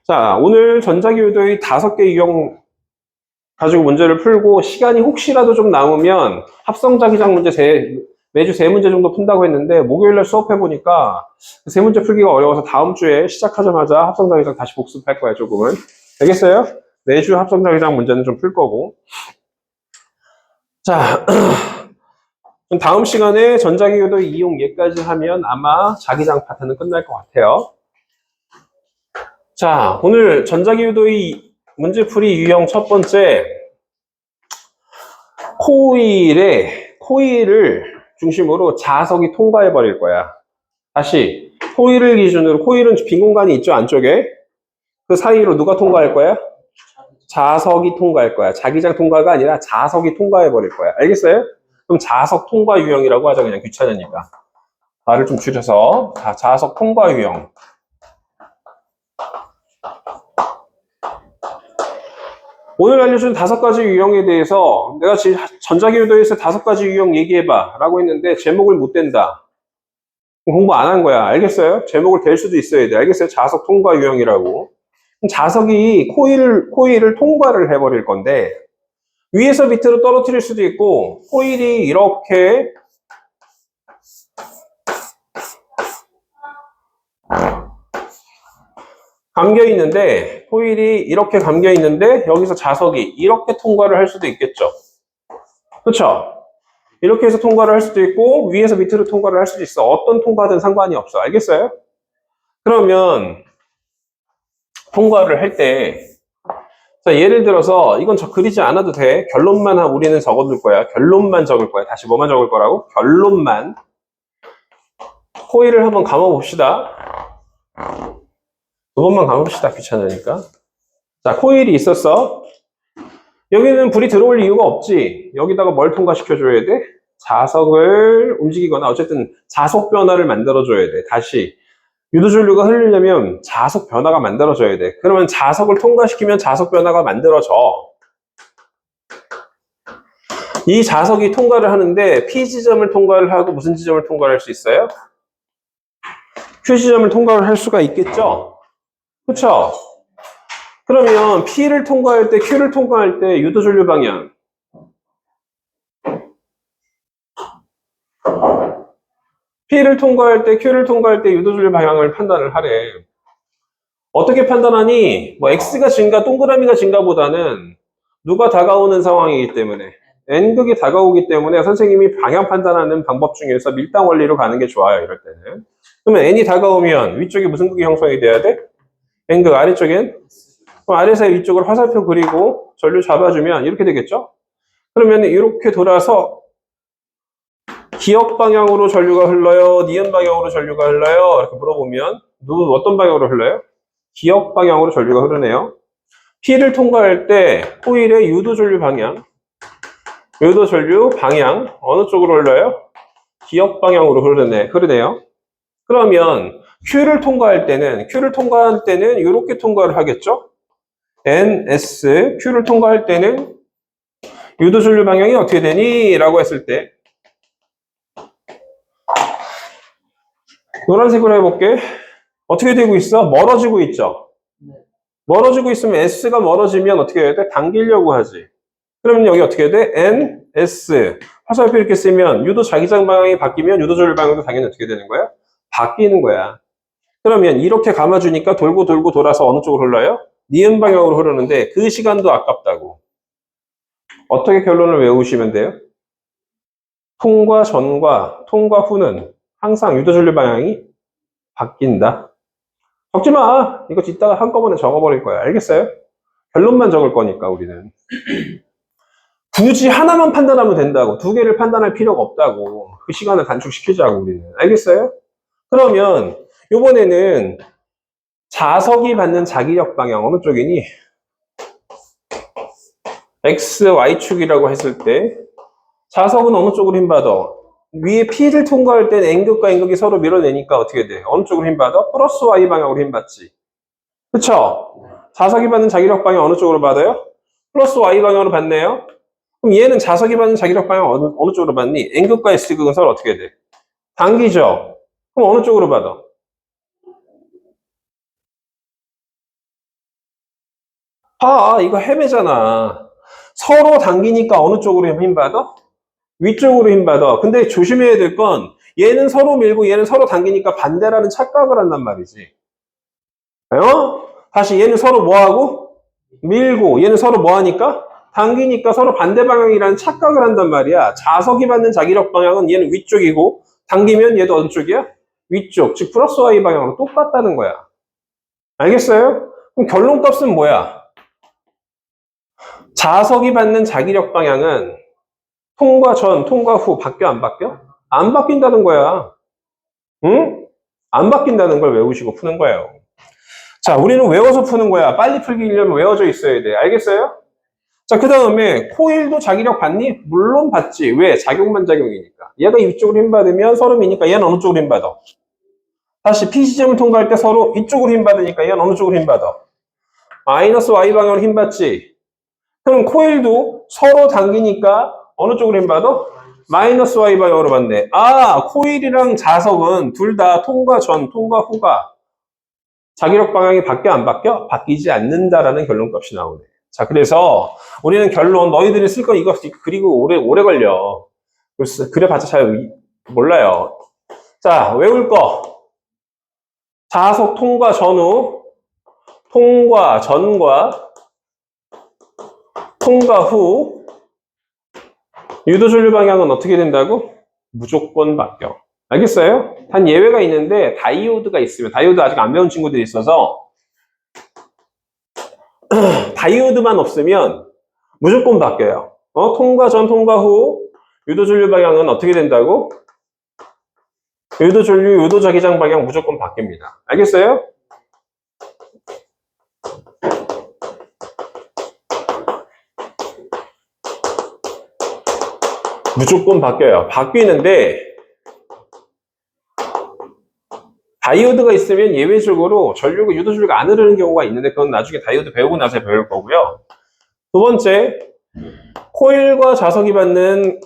자, 오늘 전자기유도의 5개 유형 가지고 문제를 풀고 시간이 혹시라도 좀 남으면 합성자기장 문제 매주 3문제 정도 푼다고 했는데 목요일날 수업해보니까 3문제 풀기가 어려워서 다음 주에 시작하자마자 합성자기장 다시 복습할 거야, 조금은. 알겠어요? 매주 합성자기장 문제는 좀 풀 거고. 자, 다음 시간에 전자기유도 이용 예까지 하면 아마 자기장 파트는 끝날 것 같아요. 자, 오늘 전자기유도의 문제풀이 유형 첫 번째, 코일을 중심으로 자석이 통과해 버릴 거야. 다시 코일을 기준으로, 코일은 빈 공간이 있죠, 안쪽에. 그 사이로 누가 통과할 거야? 자석이 통과할 거야. 자기장 통과가 아니라 자석이 통과해 버릴 거야. 알겠어요? 그럼 자석 통과 유형이라고 하자, 그냥 귀찮으니까. 말을 좀 줄여서 자석 통과 유형. 오늘 알려준 5가지 유형에 대해서 내가 지금 전자기유도에서 5가지 유형 얘기해봐 라고 했는데 제목을 못 댄다. 공부 안 한 거야. 알겠어요? 제목을 댈 수도 있어야 돼. 알겠어요? 자석 통과 유형이라고. 자석이 코일을 통과를 해버릴 건데 위에서 밑으로 떨어뜨릴 수도 있고, 코일이 이렇게 감겨있는데, 코일이 이렇게 감겨있는데 여기서 자석이 이렇게 통과를 할 수도 있겠죠. 그렇죠? 이렇게 해서 통과를 할 수도 있고 위에서 밑으로 통과를 할 수도 있어. 어떤 통과든 상관이 없어. 알겠어요? 그러면 통과를 할 때, 자, 예를 들어서 이건 그리지 않아도 돼. 결론만 우리는 적어둘 거야. 결론만 적을 거야. 다시 뭐만 적을 거라고? 결론만. 코일을 한번 감아 봅시다. 2번만 감아봅시다. 귀찮으니까. 자, 코일이 있었어. 여기는 불이 들어올 이유가 없지. 여기다가 뭘 통과시켜줘야 돼? 자석을 움직이거나 어쨌든 자속 변화를 만들어줘야 돼. 다시 유도전류가 흐르려면 자속 변화가 만들어져야 돼. 그러면 자석을 통과시키면 자속 변화가 만들어져. 이 자석이 통과를 하는데 P 지점을 통과를 하고 무슨 지점을 통과를 할 수 있어요? Q 지점을 통과를 할 수가 있겠죠? 그렇죠? 그러면 P를 통과할 때, Q를 통과할 때 유도전류 방향. P를 통과할 때, Q를 통과할 때 유도전류 방향을 판단을 하래. 어떻게 판단하니? 뭐 X가 증가, 동그라미가 증가보다는 누가 다가오는 상황이기 때문에, N극이 다가오기 때문에 선생님이 방향 판단하는 방법 중에서 밀당 원리로 가는 게 좋아요, 이럴 때는. 그러면 N이 다가오면 위쪽에 무슨 극이 형성이 돼야 돼? N극, 아래쪽엔? 그럼 아래에서 위쪽을 화살표 그리고 전류 잡아주면 이렇게 되겠죠? 그러면 이렇게 돌아서 기역 방향으로 전류가 흘러요? 니은 방향으로 전류가 흘러요? 이렇게 물어보면 어떤 방향으로 흘러요? 기역 방향으로 전류가 흐르네요. P를 통과할 때 코일의 유도 전류 방향 어느 쪽으로 흘러요? 기역 방향으로 흐르네요. 그러면 Q를 통과할 때는 이렇게 통과를 하겠죠? NS, Q를 통과할 때는 유도 전류 방향이 어떻게 되니? 라고 했을 때 노란색으로 해볼게. 어떻게 되고 있어? 멀어지고 있죠? 멀어지고 있으면 S가 멀어지면 어떻게 해야 돼? 당기려고 하지. 그러면 여기 어떻게 해야 돼? N, S. 화살표 이렇게 쓰면 유도 자기장 방향이 바뀌면 유도 전류 방향도 당연히 어떻게 되는 거야? 바뀌는 거야. 그러면 이렇게 감아주니까 돌고 돌아서 어느 쪽으로 흘러요? 니은 방향으로 흐르는데 그 시간도 아깝다고. 어떻게 결론을 외우시면 돼요? 통과 전과 통과 후는 항상 유도 전류 방향이 바뀐다. 적지 마. 이거 이따가 한꺼번에 적어버릴 거야. 알겠어요? 결론만 적을 거니까 우리는. 굳이 하나만 판단하면 된다고. 2개를 판단할 필요가 없다고. 그 시간을 단축시키자고 우리는. 알겠어요? 그러면 이번에는 자석이 받는 자기력 방향 어느 쪽이니? X, Y축이라고 했을 때 자석은 어느 쪽으로 힘받아? 위에 P를 통과할 때는 N극과 N극이 서로 밀어내니까 어떻게 돼? 어느 쪽으로 힘받아? 플러스 Y 방향으로 힘받지. 그쵸? 자석이 받는 자기력 방향 어느 쪽으로 받아요? 플러스 Y 방향으로 받네요. 그럼 얘는 자석이 받는 자기력 방향 어느 쪽으로 받니? N극과 S극은 서로 어떻게 돼? 당기죠? 그럼 어느 쪽으로 받아? 이거 헤매잖아. 서로 당기니까 어느 쪽으로 힘받아? 위쪽으로 힘받아. 근데 조심해야 될 건 얘는 서로 밀고 얘는 서로 당기니까 반대라는 착각을 한단 말이지. 다시 얘는 서로 뭐하고? 밀고 얘는 서로 뭐하니까? 당기니까 서로 반대 방향이라는 착각을 한단 말이야. 자석이 받는 자기력 방향은 얘는 위쪽이고 당기면 얘도 어느 쪽이야? 위쪽. 즉 플러스 Y 방향으로 똑같다는 거야. 알겠어요? 그럼 결론값은 뭐야? 자석이 받는 자기력 방향은 통과 전, 통과 후 바뀌어 안 바뀌어? 안 바뀐다는 거야. 응? 안 바뀐다는 걸 외우시고 푸는 거예요. 자, 우리는 외워서 푸는 거야. 빨리 풀기려면 외워져 있어야 돼. 알겠어요? 자, 그 다음에 코일도 자기력 받니? 물론 받지. 왜? 작용만 작용이니까. 얘가 이쪽으로 힘받으면 서로 미니까 얘는 어느 쪽으로 힘받아? 다시 P지점을 통과할 때 서로 이쪽으로 힘받으니까 얘는 어느 쪽으로 힘받아? 마이너스 Y 방향으로 힘받지. 그럼 코일도 서로 당기니까 어느 쪽으로 힘받아? 마이너스 Y 방향으로 받네. 코일이랑 자석은 둘 다 통과 전, 통과 후가 자기력 방향이 바뀌어 안 바뀌어? 바뀌지 않는다라는 결론값이 나오네. 자, 그래서 우리는 결론, 너희들이 쓸 거 이거 그리고 오래 걸려. 그래봤자 잘 몰라요. 자, 외울 거. 자석 통과 전후, 통과 전과 통과 후 유도전류 방향은 어떻게 된다고? 무조건 바뀌어. 알겠어요? 단 예외가 있는데 다이오드가 있으면, 다이오드 아직 안 배운 친구들이 있어서 다이오드만 없으면 무조건 바뀌어요. 통과 전, 통과 후 유도전류 방향은 어떻게 된다고? 유도전류, 유도자기장 방향 무조건 바뀝니다. 알겠어요? 무조건 바뀌어요. 바뀌는데 다이오드가 있으면 예외적으로 전류가 유도전류가 안 흐르는 경우가 있는데 그건 나중에 다이오드 배우고 나서 배울 거고요. 두 번째, 코일과 자석이 받는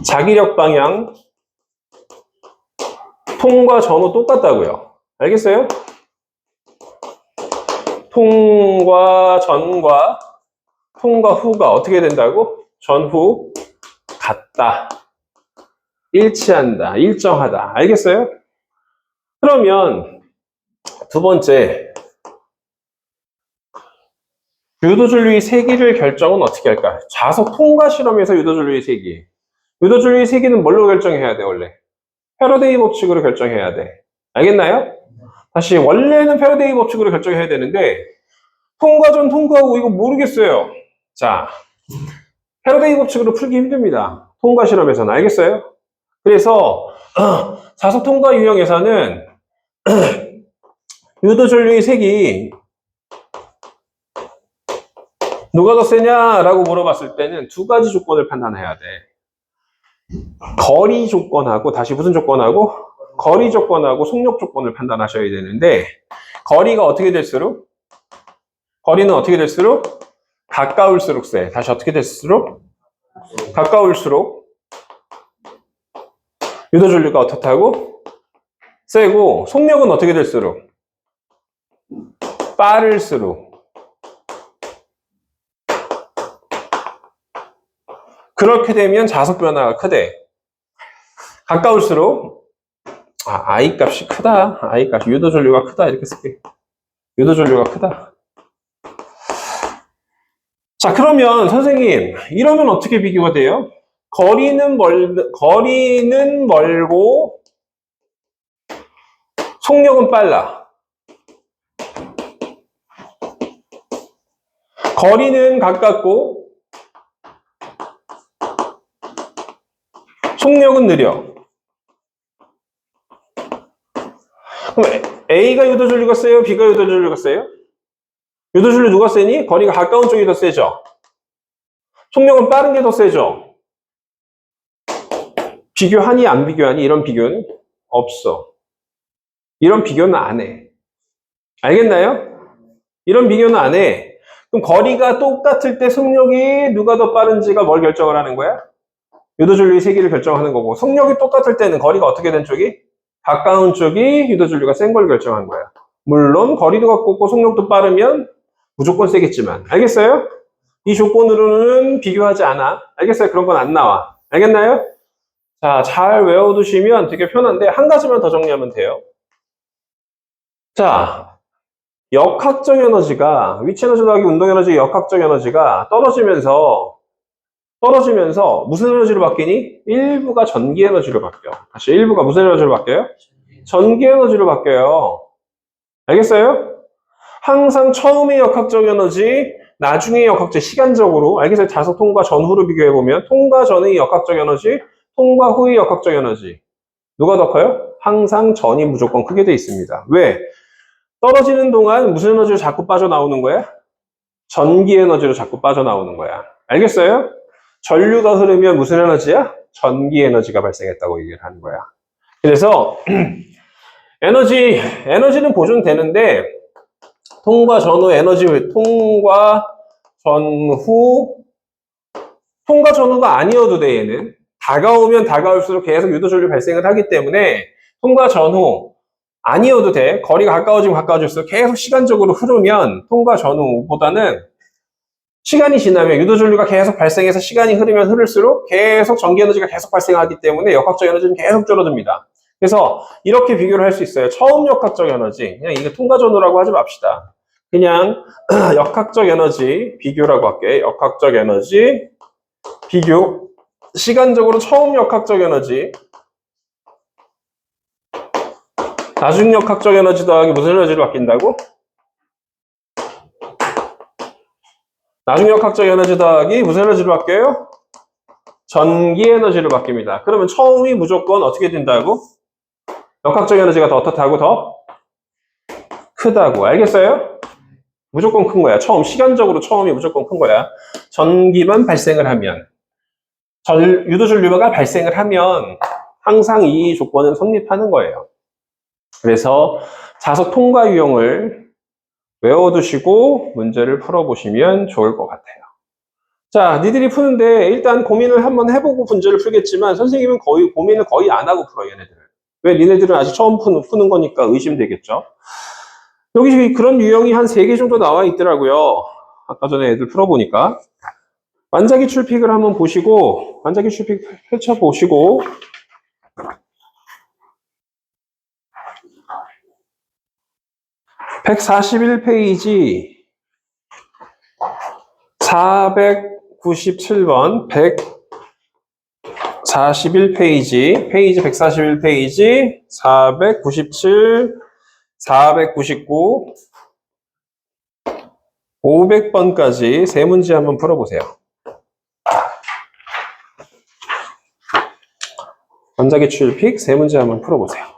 자기력 방향 통과 전후 똑같다고요. 알겠어요? 통과 전과 통과 후가 어떻게 된다고? 전후 같다. 일치한다. 일정하다. 알겠어요? 그러면 두 번째, 유도전류의 세기를 결정은 어떻게 할까? 자석 통과 실험에서 유도전류의 세기. 유도전류의 세기는 뭘로 결정해야 돼, 원래? 패러데이 법칙으로 결정해야 돼. 알겠나요? 다시, 원래는 패러데이 법칙으로 결정해야 되는데, 통과 전, 통과 후, 이거 모르겠어요. 자, 패러데이 법칙으로 풀기 힘듭니다. 통과 실험에서는. 알겠어요? 그래서, 자석 통과 유형에서는, 유도전류의 색이 누가 더 세냐라고 물어봤을 때는 두 가지 조건을 판단해야 돼. 거리 조건하고, 다시 무슨 조건하고? 거리 조건하고 속력 조건을 판단하셔야 되는데, 거리가 어떻게 될수록? 거리는 어떻게 될수록? 가까울수록 세. 다시 어떻게 될수록? 가까울수록 유도전류가 어떻다고? 세고, 속력은 어떻게 될수록? 빠를수록. 그렇게 되면 자석 변화가 크대. 가까울수록 I 값이 크다. I 값 유도전류가 크다. 이렇게 쓸게. 유도전류가 크다. 자, 그러면 선생님 이러면 어떻게 비교가 돼요? 거리는 멀고 속력은 빨라. 거리는 가깝고 속력은 느려. 그럼 A가 유도전류가 세요? B가 유도전류가 세요? 유도전류 누가 세니? 거리가 가까운 쪽이 더 세죠? 속력은 빠른 게 더 세죠? 비교하니 안 비교하니? 이런 비교는 없어. 이런 비교는 안 해. 알겠나요? 이런 비교는 안 해. 그럼 거리가 똑같을 때 속력이 누가 더 빠른지가 뭘 결정을 하는 거야? 유도전류의 세기를 결정하는 거고, 속력이 똑같을 때는 거리가 어떻게 된 쪽이? 가까운 쪽이 유도전류가 센 걸 결정한 거야. 물론 거리도 가깝고 속력도 빠르면 무조건 세겠지만. 알겠어요? 이 조건으로는 비교하지 않아. 알겠어요? 그런 건 안 나와. 알겠나요? 자, 잘 외워두시면 되게 편한데 한 가지만 더 정리하면 돼요. 자, 역학적 에너지가 위치 에너지 더하기 운동 에너지 역학적 에너지가 떨어지면서 무슨 에너지로 바뀌니? 일부가 전기 에너지로 바뀌어. 다시 일부가 무슨 에너지로 바뀌어요? 전기 에너지로 바뀌어요. 알겠어요? 항상 처음의 역학적 에너지, 나중에 역학적 시간적으로 알겠어요? 자석 통과 전후로 비교해 보면 통과 전의 역학적 에너지, 통과 후의 역학적 에너지 누가 더 커요? 항상 전이 무조건 크게 돼 있습니다. 왜? 떨어지는 동안 무슨 에너지로 자꾸 빠져나오는 거야? 전기 에너지로 자꾸 빠져나오는 거야. 알겠어요? 전류가 흐르면 무슨 에너지야? 전기 에너지가 발생했다고 얘기를 하는 거야. 그래서 에너지는 보존되는데 통과 전후 에너지, 통과 전후가 아니어도 돼, 얘는. 다가오면 다가올수록 계속 유도전류 발생을 하기 때문에 통과 전후 아니어도 돼. 거리가 가까워지면 가까워질수록 계속 시간적으로 흐르면 통과 전후보다는 시간이 지나면 유도전류가 계속 발생해서 시간이 흐르면 흐를수록 계속 전기에너지가 계속 발생하기 때문에 역학적 에너지는 계속 줄어듭니다. 그래서 이렇게 비교를 할 수 있어요. 처음 역학적 에너지, 그냥 이게 통과 전후라고 하지 맙시다. 그냥 역학적 에너지 비교라고 할게. 역학적 에너지 비교. 시간적으로 처음 역학적 에너지, 나중 역학적 에너지 더하기 무슨 에너지로 바뀐다고? 나중 역학적 에너지 더하기 무슨 에너지로 바뀌어요? 전기 에너지로 바뀝니다. 그러면 처음이 무조건 어떻게 된다고? 역학적 에너지가 더 어떻다고? 더 크다고. 알겠어요? 무조건 큰 거야. 시간적으로 처음이 무조건 큰 거야. 전기만 발생을 하면, 유도전류가 발생을 하면 항상 이 조건은 성립하는 거예요. 그래서 자석 통과 유형을 외워두시고 문제를 풀어보시면 좋을 것 같아요. 자, 니들이 푸는데 일단 고민을 한번 해보고 문제를 풀겠지만 선생님은 고민을 거의 안 하고 풀어요, 얘네들을. 왜? 니네들은 아직 처음 푸는 거니까 의심되겠죠. 여기 그런 유형이 한 3개 정도 나와 있더라고요. 아까 전에 애들 풀어보니까. 완자기 출픽을 한번 보시고, 완자기 출픽 펼쳐보시고, 141페이지, 497번, 141페이지, 페이지 141페이지, 497, 499, 500번까지 세 문제 한번 풀어보세요. 완자기 출픽 세 문제 한번 풀어보세요.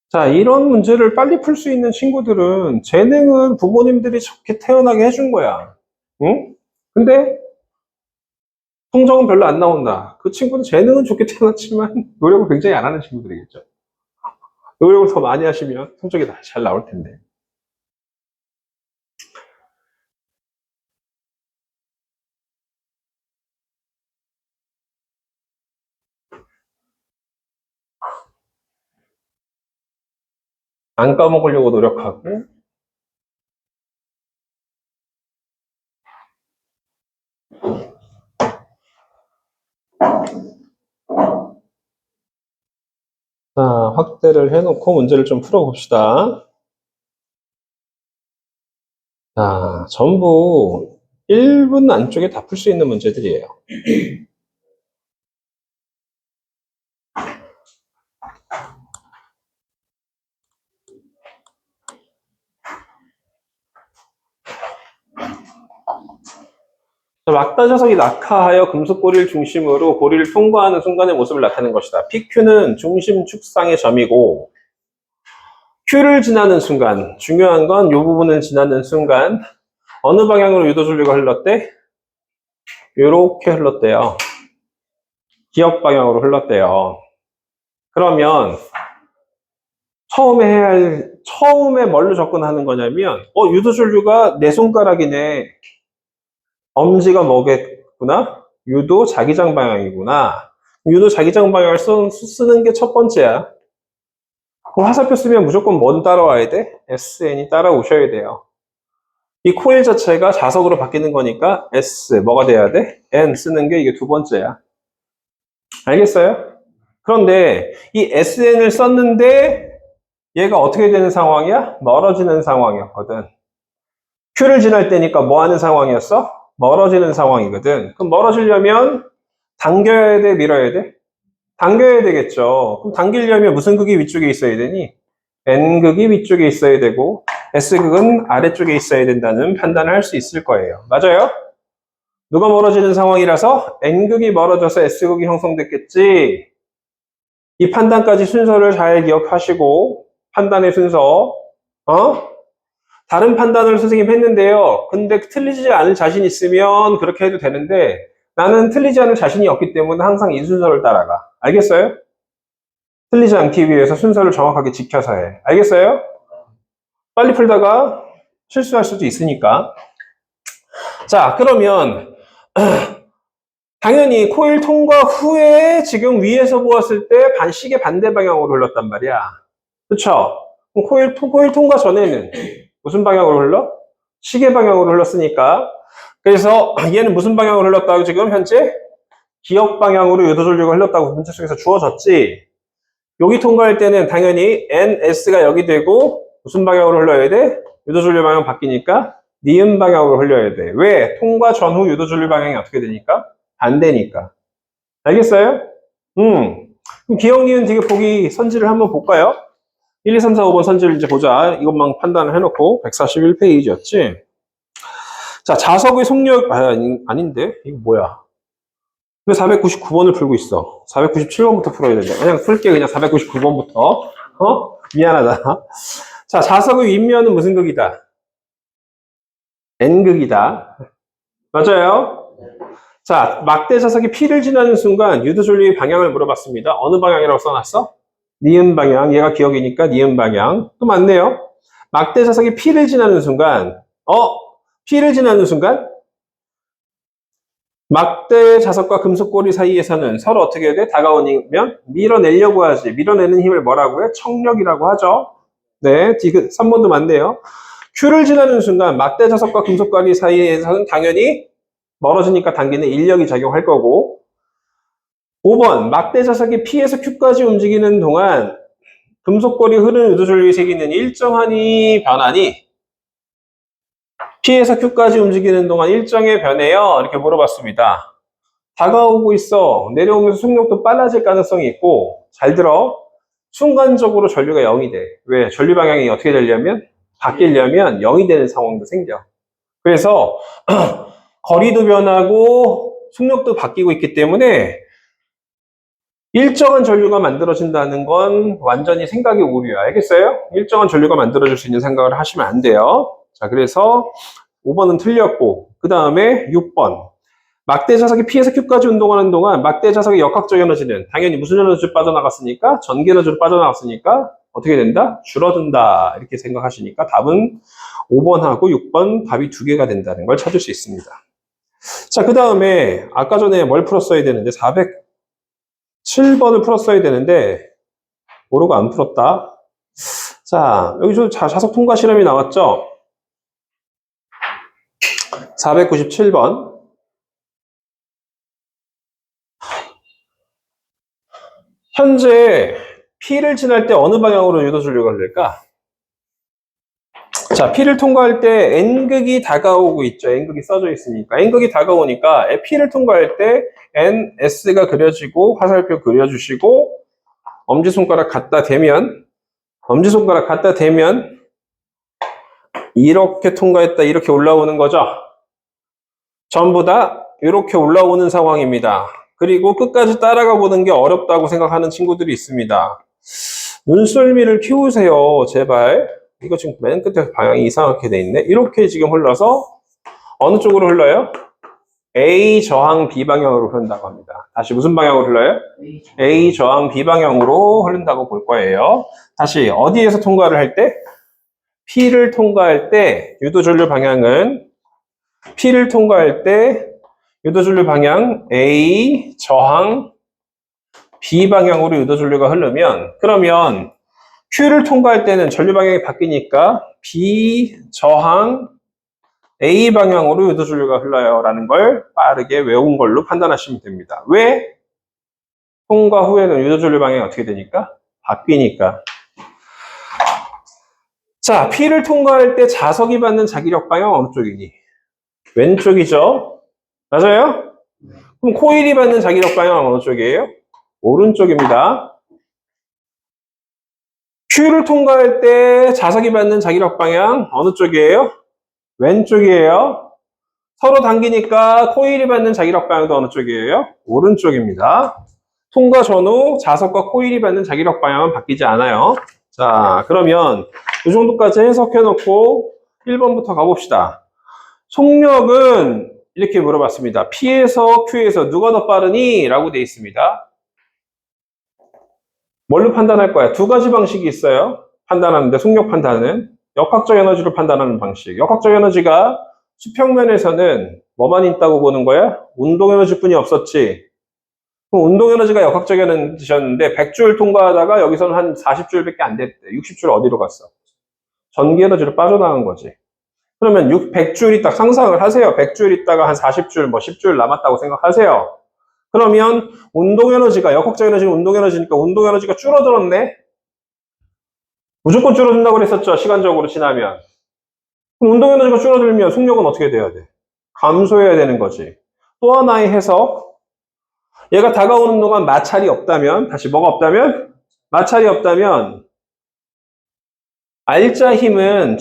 자, 이런 문제를 빨리 풀 수 있는 친구들은 재능은 부모님들이 좋게 태어나게 해준 거야. 응? 근데 성적은 별로 안 나온다. 그 친구는 재능은 좋게 태어났지만 노력을 굉장히 안 하는 친구들이겠죠. 노력을 더 많이 하시면 성적이 잘 나올 텐데. 안 까먹으려고 노력하고, 자, 확대를 해놓고 문제를 좀 풀어봅시다. 자, 전부 1분 안쪽에 다 풀 수 있는 문제들이에요. 자, 막다 자석이 낙하하여 금속 고리를 중심으로 고리를 통과하는 순간의 모습을 나타내는 것이다. PQ는 중심 축상의 점이고, Q를 지나는 순간, 중요한 건 이 부분을 지나는 순간, 어느 방향으로 유도줄기가 흘렀대? 이렇게 흘렀대요. 기역 방향으로 흘렀대요. 그러면 처음에 뭘로 접근하는 거냐면, 유도줄기가 내 손가락이네. 엄지가 뭐겠구나? 유도 자기장 방향이구나. 유도 자기장 방향을 쓰는 게 첫 번째야. 화살표 쓰면 무조건 뭔 따라와야 돼? SN이 따라오셔야 돼요. 이 코일 자체가 자석으로 바뀌는 거니까 S, 뭐가 돼야 돼? N 쓰는 게 이게 두 번째야. 알겠어요? 그런데 이 SN을 썼는데 얘가 어떻게 되는 상황이야? 멀어지는 상황이었거든. Q를 지날 때니까 뭐 하는 상황이었어? 멀어지는 상황이거든. 그럼 멀어지려면 당겨야 돼, 밀어야 돼? 당겨야 되겠죠. 그럼 당기려면 무슨 극이 위쪽에 있어야 되니? N극이 위쪽에 있어야 되고 S극은 아래쪽에 있어야 된다는 판단을 할 수 있을 거예요. 맞아요? 누가 멀어지는 상황이라서 N극이 멀어져서 S극이 형성됐겠지. 이 판단까지 순서를 잘 기억하시고, 판단의 순서, 다른 판단을 선생님 했는데요. 근데 틀리지 않을 자신 있으면 그렇게 해도 되는데, 나는 틀리지 않을 자신이 없기 때문에 항상 이 순서를 따라가. 알겠어요? 틀리지 않기 위해서 순서를 정확하게 지켜서 해. 알겠어요? 빨리 풀다가 실수할 수도 있으니까. 자, 그러면 당연히 코일 통과 후에 지금 위에서 보았을 때 시계 반대 방향으로 흘렀단 말이야. 그쵸? 그럼 코일 통과 전에는 무슨 방향으로 흘러? 시계 방향으로 흘렀으니까. 그래서 얘는 무슨 방향으로 흘렀다고 지금 현재? 기역 방향으로 유도전류가 흘렀다고 문제 속에서 주어졌지. 여기 통과할 때는 당연히 NS가 여기 되고 무슨 방향으로 흘러야 돼? 유도전류 방향 바뀌니까 니은 방향으로 흘려야 돼. 왜? 통과 전후 유도전류 방향이 어떻게 되니까? 반대니까. 알겠어요? 그럼 기억, 니은, 디귿 보기 선지를 한번 볼까요? 1, 2, 3, 4, 5번 선지를 이제 보자. 이것만 판단을 해놓고 141페이지였지. 자, 자석의 속력, 아닌데? 이거 뭐야? 왜 499번을 풀고 있어? 497번부터 풀어야 된다. 그냥 풀게, 그냥 499번부터. 미안하다. 자, 자석의 윗면은 무슨 극이다? N극이다. 맞아요? 자, 막대 자석이 P를 지나는 순간 유도전류의 방향을 물어봤습니다. 어느 방향이라고 써놨어? 니은 방향. 얘가 기억이니까 니은 방향. 또 맞네요. 막대 자석이 P를 지나는 순간, P를 지나는 순간 막대 자석과 금속고리 사이에서는 서로 어떻게 해야 돼? 다가오면 밀어내려고 하지. 밀어내는 힘을 뭐라고 해? 청력이라고 하죠. 네, 3번도 맞네요. Q를 지나는 순간 막대 자석과 금속고리 사이에서는 당연히 멀어지니까 당기는 인력이 작용할 거고, 5번 막대 자석이 P에서 Q까지 움직이는 동안 금속고리 흐르는 유도전류의 세기는 일정하니 변하니? P에서 Q까지 움직이는 동안 일정의 변해요. 이렇게 물어봤습니다. 다가오고 있어. 내려오면서 속력도 빨라질 가능성이 있고, 잘 들어. 순간적으로 전류가 0이 돼. 왜? 전류 방향이 어떻게 되려면? 바뀌려면 0이 되는 상황도 생겨. 그래서 거리도 변하고 속력도 바뀌고 있기 때문에 일정한 전류가 만들어진다는 건 완전히 생각이 오류야. 알겠어요? 일정한 전류가 만들어질 수 있는 생각을 하시면 안 돼요. 자, 그래서 5번은 틀렸고, 그 다음에 6번. 막대 자석이 P에서 Q까지 운동하는 동안 막대 자석의 역학적 에너지는 당연히 무슨 에너지 빠져나갔으니까? 전기 에너지로 빠져나갔으니까 어떻게 된다? 줄어든다. 이렇게 생각하시니까 답은 5번하고 6번 답이 두 개가 된다는 걸 찾을 수 있습니다. 자, 그 다음에 아까 전에 뭘 풀었어야 되는데 407번을 풀었어야 되는데 모르고 안 풀었다. 자, 여기 좀 자석 통과 실험이 나왔죠? 497번. 현재 P를 지날 때 어느 방향으로 유도전류가 흘릴까? 자, P를 통과할 때 N극이 다가오고 있죠. N극이 써져 있으니까. N극이 다가오니까 P를 통과할 때 NS가 그려지고 화살표 그려주시고 엄지손가락 갖다 대면 이렇게 통과했다. 이렇게 올라오는 거죠. 전부 다 이렇게 올라오는 상황입니다. 그리고 끝까지 따라가 보는 게 어렵다고 생각하는 친구들이 있습니다. 눈썰미를 키우세요. 제발. 이거 지금 맨 끝에 방향이 이상하게 돼 있네. 이렇게 지금 흘러서 어느 쪽으로 흘러요? A 저항 B 방향으로 흐른다고 합니다. 다시 무슨 방향으로 흘러요? A 저항 B 방향으로 흐른다고 볼 거예요. 다시 어디에서 통과를 할 때? P를 통과할 때 유도전류 방향은 P를 통과할 때 유도전류 방향 A 저항 B 방향으로 유도전류가 흐르면 그러면 Q를 통과할 때는 전류 방향이 바뀌니까 B 저항 A 방향으로 유도전류가 흘러요 라는 걸 빠르게 외운 걸로 판단하시면 됩니다. 왜? 통과 후에는 유도전류 방향이 어떻게 되니까? 바뀌니까. 자, P를 통과할 때 자석이 받는 자기력 방향 어느 쪽이니? 왼쪽이죠? 맞아요? 그럼 코일이 받는 자기력 방향은 어느 쪽이에요? 오른쪽입니다. Q를 통과할 때 자석이 받는 자기력 방향 어느 쪽이에요? 왼쪽이에요. 서로 당기니까 코일이 받는 자기력 방향도 어느 쪽이에요? 오른쪽입니다. 통과 전후 자석과 코일이 받는 자기력 방향은 바뀌지 않아요. 자, 그러면 이 정도까지 해석해 놓고 1번부터 가봅시다. 속력은 이렇게 물어봤습니다. P에서 Q에서 누가 더 빠르니? 라고 돼 있습니다. 뭘로 판단할 거야? 두 가지 방식이 있어요. 판단하는데 속력 판단은 역학적 에너지로 판단하는 방식. 역학적 에너지가 수평면에서는 뭐만 있다고 보는 거야? 운동 에너지뿐이 없었지. 그럼 운동 에너지가 역학적 에너지였는데 100줄 통과하다가 여기서는 한 40줄밖에 안 됐대. 60줄 어디로 갔어? 전기 에너지로 빠져나간 거지. 그러면 100줄이 딱 상상을 하세요. 100줄 있다가 한 40줄, 뭐 10줄 남았다고 생각하세요. 그러면 운동 에너지가, 역학적 에너지는 운동 에너지니까 운동 에너지가 줄어들었네? 무조건 줄어든다고 그랬었죠. 시간적으로 지나면. 그럼 운동 에너지가 줄어들면 속력은 어떻게 돼야 돼? 감소해야 되는 거지. 또 하나의 해석. 얘가 다가오는 동안 마찰이 없다면, 다시 뭐가 없다면? 마찰이 없다면, 알자 힘은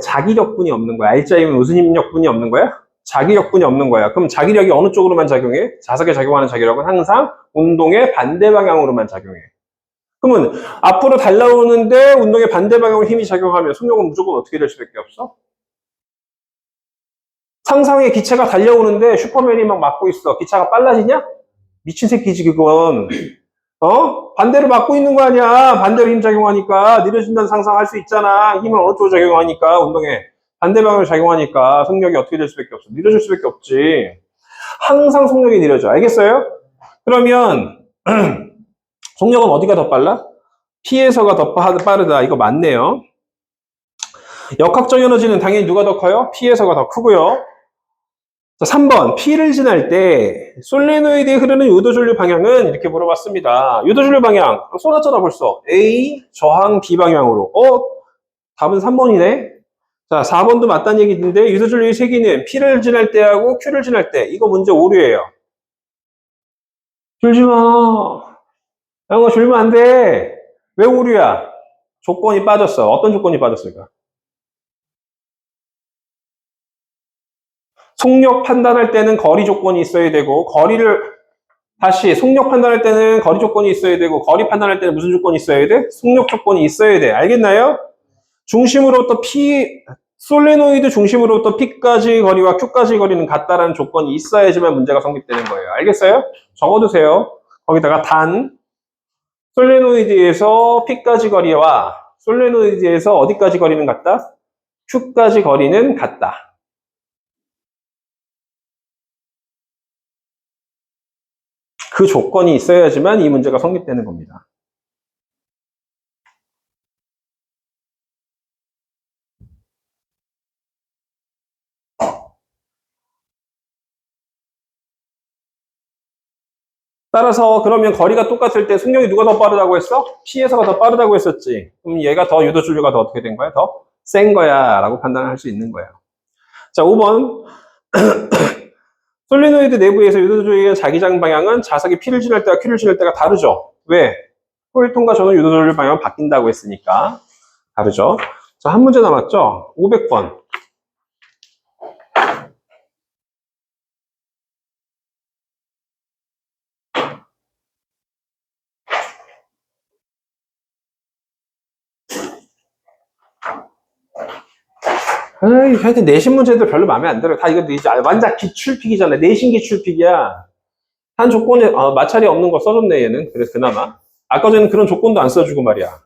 자기력분이 없는 거야. 알자 힘은 무슨 힘력분이 없는 거야? 자기력분이 없는 거야. 그럼 자기력이 어느 쪽으로만 작용해? 자석에 작용하는 자기력은 항상 운동의 반대 방향으로만 작용해. 그러면 앞으로 달려오는데 운동의 반대 방향으로 힘이 작용하면 속력은 무조건 어떻게 될 수밖에 없어? 상상의 기체가 달려오는데 슈퍼맨이 막 막고 있어. 기차가 빨라지냐? 미친 새끼지 그건. 반대로 막고 있는 거 아니야. 반대로 힘 작용하니까. 느려진다는 상상할 수 있잖아. 힘은 어느 쪽으로 작용하니까. 운동에. 반대 방향으로 작용하니까 속력이 어떻게 될 수밖에 없어. 느려질 수밖에 없지. 항상 속력이 느려져. 알겠어요? 그러면 속력은 어디가 더 빨라? P에서가 더 빠르다. 이거 맞네요. 역학적 에너지는 당연히 누가 더 커요? P에서가 더 크고요. 자, 3번. P를 지날 때 솔레노이드에 흐르는 유도전류 방향은 이렇게 물어봤습니다. 유도전류 방향 쏟았잖아 벌써. A 저항 B 방향으로. 답은 3번이네. 자, 4번도 맞다는 얘기인데 유도전류의 세기는 P를 지날 때하고 Q를 지날 때. 이거 문제 오류예요. 줄지 마. 양아 줄면 안 돼. 왜 오류야? 조건이 빠졌어. 어떤 조건이 빠졌을까? 속력 판단할 때는 거리 조건이 있어야 되고, 속력 판단할 때는 거리 조건이 있어야 되고, 거리 판단할 때는 무슨 조건이 있어야 돼? 속력 조건이 있어야 돼. 알겠나요? 솔레노이드 중심으로부터 P까지 거리와 Q까지 거리는 같다라는 조건이 있어야지만 문제가 성립되는 거예요. 알겠어요? 적어두세요. 거기다가 솔레노이드에서 P까지 거리와 솔레노이드에서 어디까지 거리는 같다? Q까지 거리는 같다. 그 조건이 있어야지만 이 문제가 성립되는 겁니다. 따라서 그러면 거리가 똑같을 때 속력이 누가 더 빠르다고 했어? P에서가 더 빠르다고 했었지. 그럼 얘가 더 유도줄류가 더 어떻게 된 거야? 더 센 거야 라고 판단할 수 있는 거예요. 자, 5번. 솔리노이드 내부에서 유도줄류의 자기장 방향은 자석이 P를 지날 때와 Q를 지날 때가 다르죠. 왜? 코일 통과 전후 유도줄류 방향은 바뀐다고 했으니까 다르죠. 자, 한 문제 남았죠? 500번. 하여튼 내신 문제들 별로 마음에 안 들어요. 다 이거 이제 완전 기출픽이잖아. 내신 기출픽이야. 한 조건에 마찰이 없는 거 써줬네 얘는. 그래서 그나마 아까 전에는 그런 조건도 안 써주고 말이야.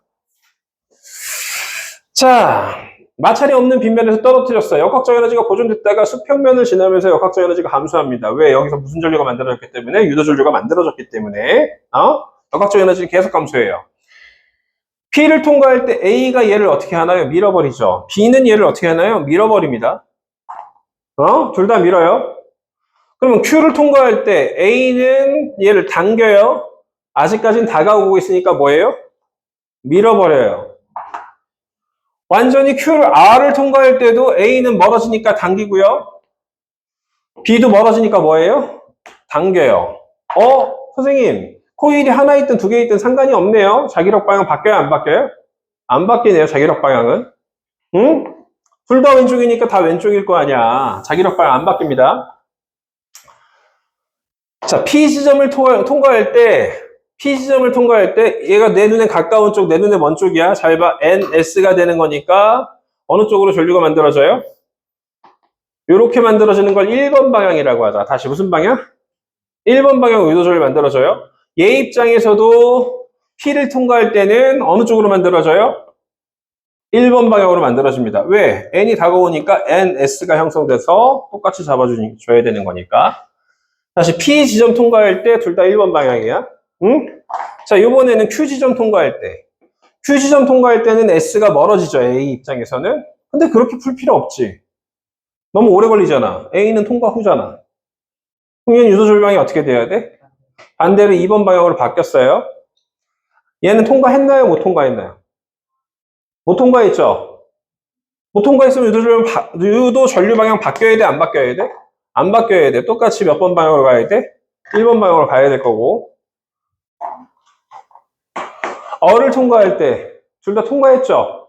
자, 마찰이 없는 빗면에서 떨어뜨렸어. 역학적 에너지가 보존됐다가 수평면을 지나면서 역학적 에너지가 감소합니다. 왜? 여기서 무슨 전류가 만들어졌기 때문에? 유도전류가 만들어졌기 때문에 역학적 에너지는 계속 감소해요. P를 통과할 때 A가 얘를 어떻게 하나요? 밀어버리죠. B는 얘를 어떻게 하나요? 밀어버립니다. 둘 다 밀어요. 그러면 Q를 통과할 때 A는 얘를 당겨요. 아직까지는 다가오고 있으니까 뭐예요? 밀어버려요. 완전히 R을 통과할 때도 A는 멀어지니까 당기고요. B도 멀어지니까 뭐예요? 당겨요. 선생님, 코일이 하나 있든 두 개 있든 상관이 없네요. 자기력 방향 바뀌어요? 안 바뀌어요? 안 바뀌네요, 자기력 방향은. 응? 둘 다 왼쪽이니까 다 왼쪽일 거 아니야. 자기력 방향 안 바뀝니다. 자, P 지점을 통과할 때 P 지점을 통과할 때 얘가 내 눈에 가까운 쪽, 내 눈에 먼 쪽이야. 잘 봐. NS가 되는 거니까 어느 쪽으로 전류가 만들어져요? 이렇게 만들어지는 걸 1번 방향이라고 하자. 다시 무슨 방향? 1번 방향 유도전류 만들어져요. 얘 입장에서도 P를 통과할 때는 어느 쪽으로 만들어져요? 1번 방향으로 만들어집니다. 왜? N이 다가오니까 NS가 형성돼서 똑같이 잡아줘야 되는 거니까. 다시 P 지점 통과할 때 둘 다 1번 방향이야. 응? 자, 이번에는 Q 지점 통과할 때. Q 지점 통과할 때는 S가 멀어지죠. A 입장에서는. 근데 그렇게 풀 필요 없지. 너무 오래 걸리잖아. A는 통과 후잖아. 그러면 유도절방이 어떻게 돼야 돼? 반대로 2번 방향으로 바뀌었어요. 얘는 통과했나요? 못 통과했나요? 못 통과했죠? 못 통과했으면 유도 전류 방향 바뀌어야 돼? 안 바뀌어야 돼? 안 바뀌어야 돼. 똑같이 몇 번 방향으로 가야 돼? 1번 방향으로 가야 될 거고. 어를 통과할 때 둘 다 통과했죠?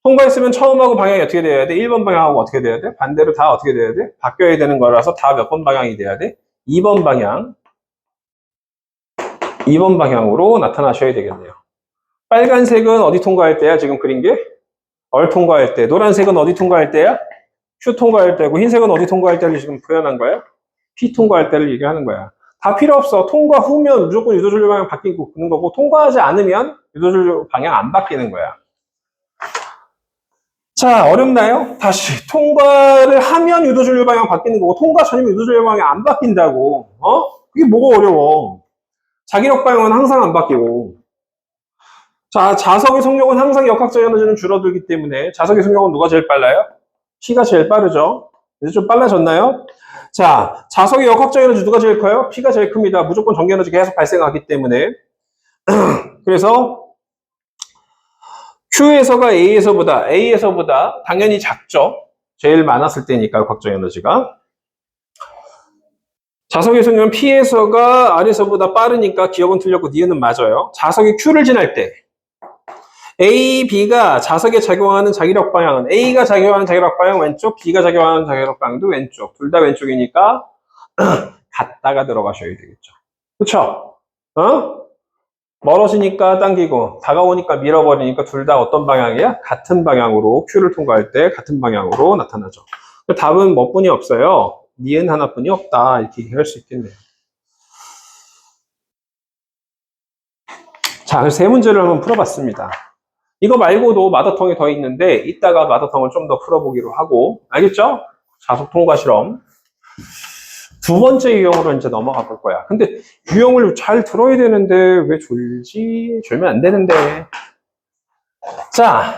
통과했으면 처음하고 방향이 어떻게 돼야 돼? 1번 방향하고 어떻게 돼야 돼? 반대로 다 어떻게 돼야 돼? 바뀌어야 되는 거라서 다 몇 번 방향이 돼야 돼? 2번 방향. 2번 방향으로 나타나셔야 되겠네요. 빨간색은 어디 통과할 때야? 지금 그린 게? 얼 통과할 때. 노란색은 어디 통과할 때야? Q 통과할 때고, 흰색은 어디 통과할 때를 지금 표현한 거야? P 통과할 때를 얘기하는 거야. 다 필요 없어. 통과 후면 무조건 유도전류 방향 바뀌는 거고, 통과하지 않으면 유도전류 방향 안 바뀌는 거야. 자, 어렵나요? 다시. 통과를 하면 유도전류 방향 바뀌는 거고, 통과 전이면 유도전류 방향 안 바뀐다고. 그게 뭐가 어려워. 자기력 방향은 항상 안 바뀌고. 자, 자석의 속력은 항상 역학적 에너지는 줄어들기 때문에 자석의 속력은 누가 제일 빨라요? P가 제일 빠르죠. 이제 좀 빨라졌나요? 자, 자석의 역학적 에너지 누가 제일 커요? P가 제일 큽니다. 무조건 전기 에너지 계속 발생하기 때문에. 그래서 Q에서가 A에서보다 당연히 작죠. 제일 많았을 때니까 역학적 에너지가. 자석의 속력은 P에서가 R에서보다 빠르니까 기억은 틀렸고 니은은 맞아요. 자석이 Q를 지날 때 A, B가 자석에 작용하는 자기력 방향은 A가 작용하는 자기력 방향 왼쪽, B가 작용하는 자기력 방향도 왼쪽. 둘 다 왼쪽이니까 갔다가 들어가셔야 되겠죠. 그쵸? 멀어지니까 당기고 다가오니까 밀어버리니까 둘 다 어떤 방향이야? 같은 방향으로 Q를 통과할 때 같은 방향으로 나타나죠. 답은 몇 분이 없어요. 니은 하나뿐이 없다. 이렇게 얘기할 수 있겠네요. 자, 그래서 세 문제를 한번 풀어봤습니다. 이거 말고도 마더텅이 더 있는데 이따가 마더텅을 좀 더 풀어보기로 하고, 알겠죠? 자석 통과 실험. 두 번째 유형으로 이제 넘어가 볼 거야. 근데 유형을 잘 들어야 되는데 왜 졸지? 졸면 안 되는데. 자,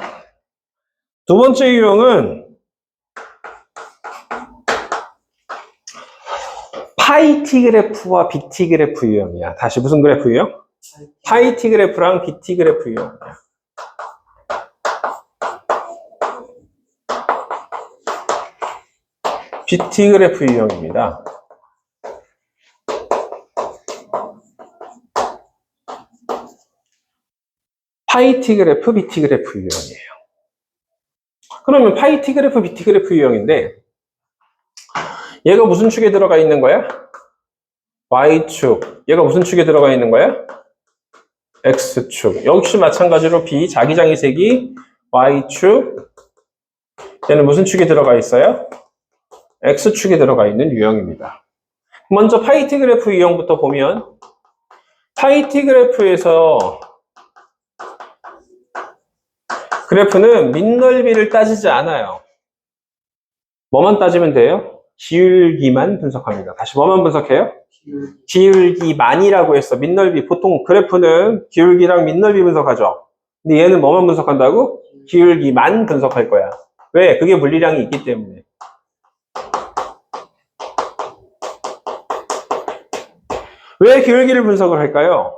두 번째 유형은 파이 T 그래프와 BT 그래프 유형이야. 다시 무슨 그래프 유형? 파이 T 그래프랑 BT 그래프 유형이야. BT 그래프 유형입니다. 파이 T 그래프, BT 그래프 유형이에요. 그러면 파이 T 그래프, BT 그래프 유형인데 얘가 무슨 축에 들어가 있는 거야? Y축. 얘가 무슨 축에 들어가 있는 거야? X축. 역시 마찬가지로 B, 자기장의 색이 Y축. 얘는 무슨 축에 들어가 있어요? X축에 들어가 있는 유형입니다. 먼저 파이 T 그래프 유형부터 보면 파이 T 그래프에서 그래프는 밑넓이를 따지지 않아요. 뭐만 따지면 돼요? 기울기만 분석합니다. 다시 뭐만 분석해요? 기울기만이라고 했어. 밑넓이. 보통 그래프는 기울기랑 밑넓이 분석하죠. 근데 얘는 뭐만 분석한다고? 기울기만 분석할 거야. 왜? 그게 물리량이 있기 때문에. 왜 기울기를 분석을 할까요?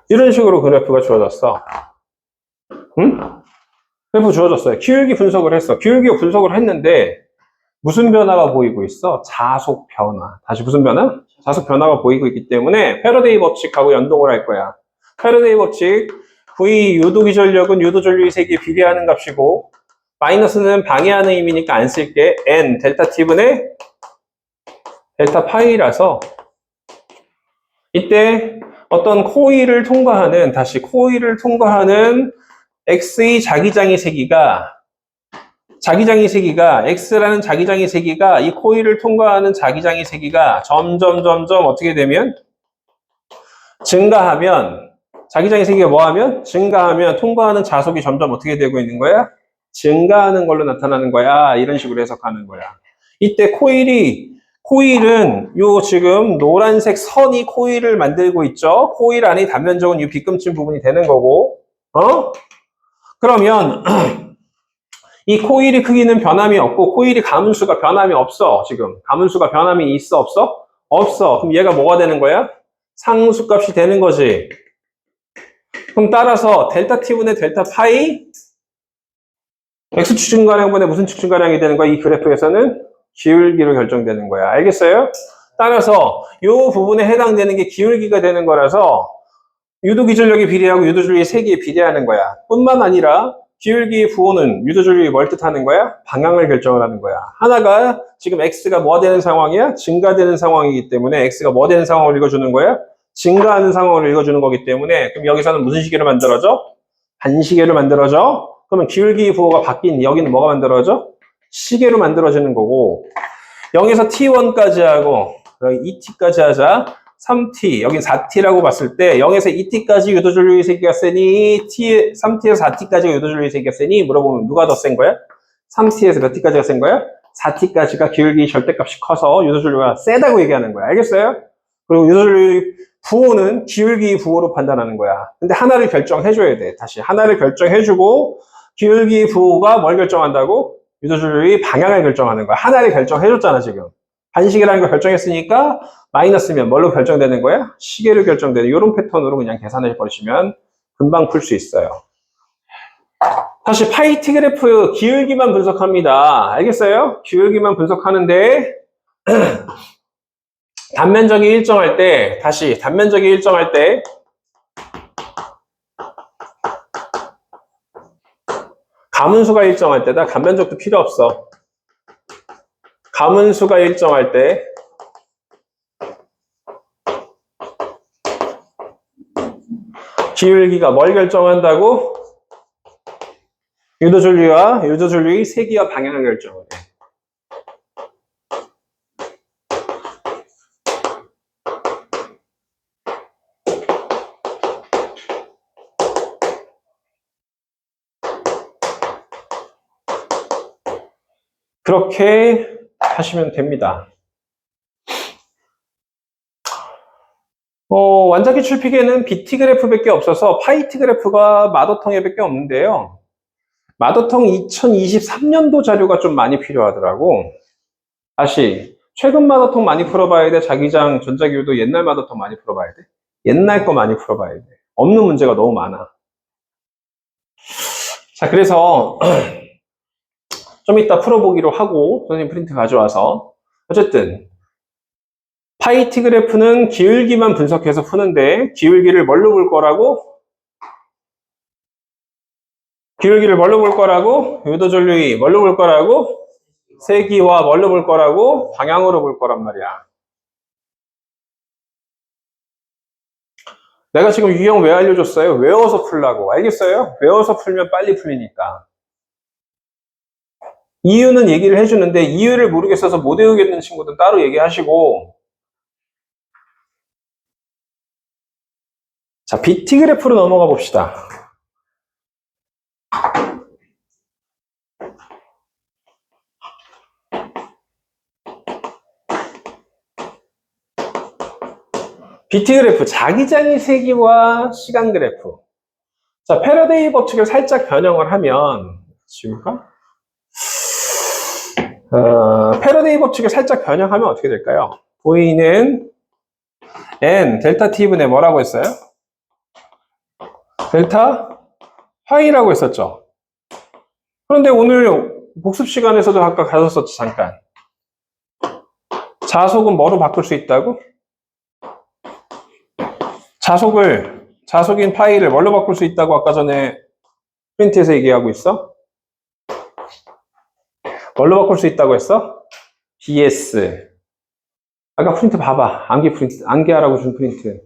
이런 식으로 그래프가 주어졌어. 응? 그래프 주어졌어요. 기울기 분석을 했어. 기울기 분석을 했는데 무슨 변화가 보이고 있어? 자속 변화. 다시 무슨 변화? 자속 변화가 보이고 있기 때문에 패러데이 법칙하고 연동을 할 거야. 패러데이 법칙, V 유도기 전력은 유도 전류의 세기에 비례하는 값이고 마이너스는 방해하는 의미니까 안 쓸게. n 델타 t분의 델타 파이라서 이때 어떤 코일을 통과하는 x의 자기장의 세기가 x라는 자기장의 세기가 이 코일을 통과하는 자기장의 세기가 점점 어떻게 되면 증가하면 자기장의 세기가 뭐하면 증가하면 통과하는 자속이 점점 어떻게 되고 있는 거야? 증가하는 걸로 나타나는 거야. 이런 식으로 해석하는 거야. 이때 코일은 요 지금 노란색 선이 코일을 만들고 있죠. 코일 안에 단면적은 이 빗금친 부분이 되는 거고, 그러면 이 코일의 크기는 변함이 없고 코일의 가문수가 변함이 없어. 지금 가문수가 변함이 있어 없어? 없어. 그럼 얘가 뭐가 되는 거야? 상수값이 되는 거지. 그럼 따라서 델타 t분의 델타 파이 x축 증가량분의 무슨 축 증가량이 되는 거야? 이 그래프에서는 기울기로 결정되는 거야. 알겠어요? 따라서 이 부분에 해당되는 게 기울기가 되는 거라서 유도기전력에 비례하고 유도줄력의 세기에 비례하는 거야. 뿐만 아니라 기울기의 부호는 유도줄력이 뭘 뜻하는 거야? 방향을 결정을 하는 거야. 하나가 지금 x가 뭐 되는 상황이야? 증가되는 상황이기 때문에 x가 뭐 되는 상황을 읽어주는 거야? 증가하는 상황을 읽어주는 거기 때문에 그럼 여기서는 무슨 시계로 만들어져? 반시계로 만들어져? 그러면 기울기 부호가 바뀐 여기는 뭐가 만들어져? 시계로 만들어지는 거고 0에서 t1까지 하고 여기 2t까지 하자 3t 여긴 4t라고 봤을 때 0에서 2t까지 유도줄력의 세기가 세니 3t에서 4t까지가 유도줄력의 세기가 세니 물어보면 누가 더 센 거야? 3t에서 몇 t까지가 센 거야? 4t까지가 기울기 절대값이 커서 유도줄력이 세다고 얘기하는 거야. 알겠어요? 그리고 유도줄력의 부호는 기울기 부호로 판단하는 거야. 근데 하나를 결정해줘야 돼. 다시 하나를 결정해주고 기울기 부호가 뭘 결정한다고? 유도줄력의 방향을 결정하는 거야. 하나를 결정해줬잖아 지금. 반시계라는 걸 결정했으니까 마이너스면 뭘로 결정되는 거야? 시계로 결정되는 이런 패턴으로 그냥 계산해 버리시면 금방 풀 수 있어요. 다시 파이 t 그래프 기울기만 분석합니다. 알겠어요? 기울기만 분석하는데 단면적이 일정할 때 가문수가 일정할 때다. 단면적도 필요 없어. 가문수가 일정할 때 기울기가 뭘 결정한다고? 유도줄력의 세기와 방향을 결정을 해. 그렇게 하시면 됩니다. 완자기 출피계는 BT 그래프밖에 없어서 파이 t 그래프가 마더텅에밖에 없는데요. 마더텅 2023년도 자료가 좀 많이 필요하더라고. 다시 최근 마더텅 많이 풀어봐야 돼. 자기장 전자기울도 옛날 마더텅 많이 풀어봐야 돼. 옛날 거 많이 풀어봐야 돼. 없는 문제가 너무 많아. 자, 그래서 좀 이따 풀어보기로 하고 선생님 프린트 가져와서 어쨌든 파이 t 그래프는 기울기만 분석해서 푸는데 기울기를 뭘로 볼 거라고? 유도줄력이 뭘로 볼 거라고? 세기와 뭘로 볼 거라고? 방향으로 볼 거란 말이야. 내가 지금 유형 왜 알려줬어요? 외워서 풀라고. 알겠어요? 외워서 풀면 빨리 풀리니까. 이유는 얘기를 해주는데 이유를 모르겠어서 못 외우겠는 친구들 따로 얘기하시고. 자, BT 그래프로 넘어가 봅시다. BT 그래프, 자기장의 세기와 시간 그래프. 자, 패러데이 법칙을 살짝 변형을 하면, 지금까? 패러데이 법칙을 살짝 변형하면 어떻게 될까요? 보이는 n, 델타 t분의 뭐라고 했어요? 델타 파이라고 했었죠. 그런데 오늘 복습 시간에서도 아까 가졌었지, 잠깐. 자속은 뭐로 바꿀 수 있다고? 자속인 파이를 뭘로 바꿀 수 있다고 아까 전에 프린트에서 얘기하고 있어? 뭘로 바꿀 수 있다고 했어? BS. 아까 프린트 봐봐. 암기 프린트, 암기하라고 준 프린트.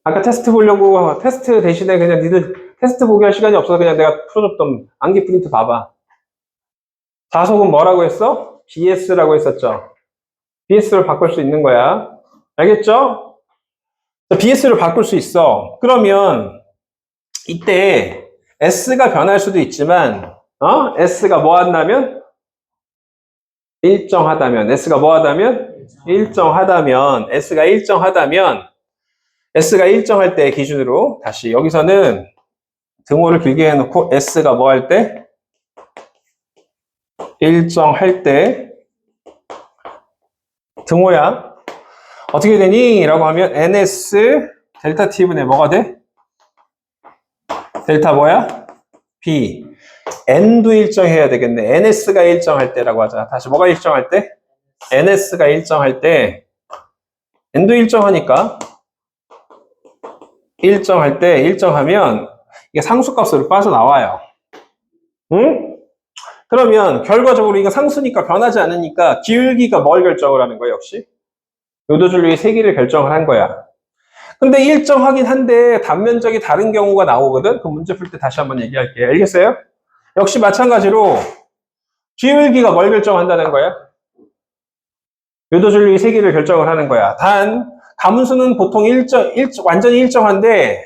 아까 테스트 보려고, 테스트 대신에 그냥 니들 테스트 보기 할 시간이 없어서 그냥 내가 풀어줬던 암기 프린트 봐봐. 자속은 뭐라고 했어? BS라고 했었죠. BS를 바꿀 수 있는 거야. 알겠죠? BS를 바꿀 수 있어. 그러면 이때 S가 변할 수도 있지만, S가 뭐 한다면? 일정하다면. S가 뭐 하다면? 일정하다면. S가 일정할 때 기준으로 다시 여기서는 등호를 길게 해놓고 S가 뭐 할 때? 일정할 때 등호야. 어떻게 되니? 라고 하면 NS 델타 T분의 뭐가 돼? 델타 뭐야? B. N도 일정해야 되겠네. NS가 일정할 때라고 하자. 다시 뭐가 일정할 때? NS가 일정할 때 N도 일정하니까 일정할 때 일정하면 이게 상수값으로 빠져나와요. 응? 그러면 결과적으로 이거 상수니까 변하지 않으니까 기울기가 뭘 결정을 하는 거야, 역시? 요도줄리의 세기를 결정을 한 거야. 근데 일정하긴 한데 단면적이 다른 경우가 나오거든? 그 문제 풀 때 다시 한번 얘기할게. 알겠어요? 역시 마찬가지로 기울기가 뭘 결정한다는 거야? 요도줄리의 세기를 결정을 하는 거야. 단 가문수는 보통 완전히 일정한데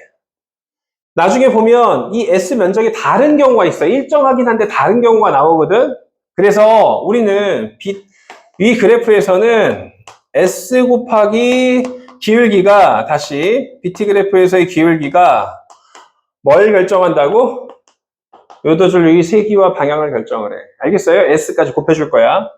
나중에 보면 이 S 면적이 다른 경우가 있어. 일정하긴 한데 다른 경우가 나오거든? 그래서 우리는 이 그래프에서는 S 곱하기 기울기가 다시 BT 그래프에서의 기울기가 뭘 결정한다고? 요도줄의 세기와 방향을 결정을 해. 알겠어요? S까지 곱해줄 거야.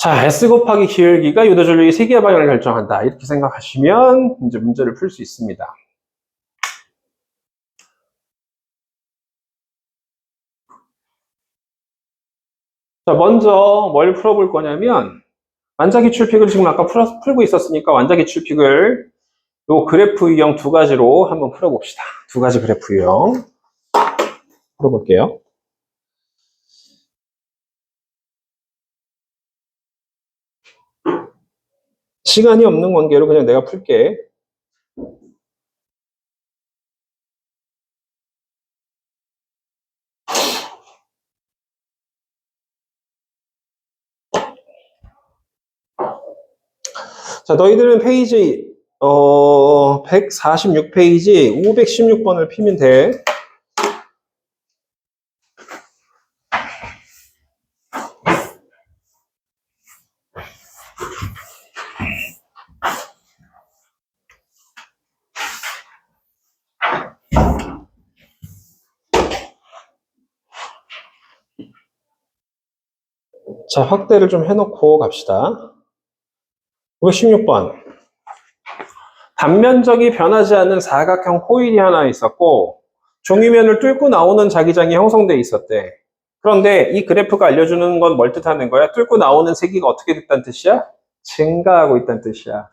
자, S 곱하기 기울기가 요도줄의 세기와 방향을 결정한다. 이렇게 생각하시면 이제 문제를 풀 수 있습니다. 자, 먼저 뭘 풀어볼 거냐면 완자기출픽을 지금 아까 풀고 있었으니까 완자기출픽을 요 그래프 유형 두 가지로 한번 풀어봅시다. 두 가지 그래프 유형 풀어볼게요. 시간이 없는 관계로 그냥 내가 풀게. 자, 너희들은 페이지 146페이지 516번을 피면 돼. 자, 확대를 좀 해놓고 갑시다. 516번. 단면적이 변하지 않는 사각형 코일이 하나 있었고 종이면을 뚫고 나오는 자기장이 형성되어 있었대. 그런데 이 그래프가 알려주는 건 뭘 뜻하는 거야? 뚫고 나오는 세기가 어떻게 됐다는 뜻이야? 증가하고 있다는 뜻이야.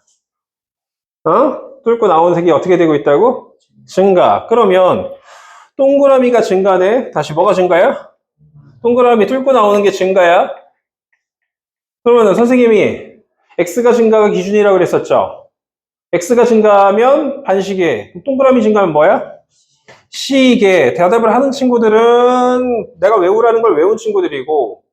뚫고 나오는 세기가 어떻게 되고 있다고? 증가. 그러면 동그라미가 증가네. 다시 뭐가 증가야? 동그라미 뚫고 나오는 게 증가야. 그러면 선생님이 X가 증가가 기준이라고 그랬었죠. X가 증가하면 반시계, 동그라미 증가하면 뭐야? C계. 대답을 하는 친구들은 내가 외우라는 걸 외운 친구들이고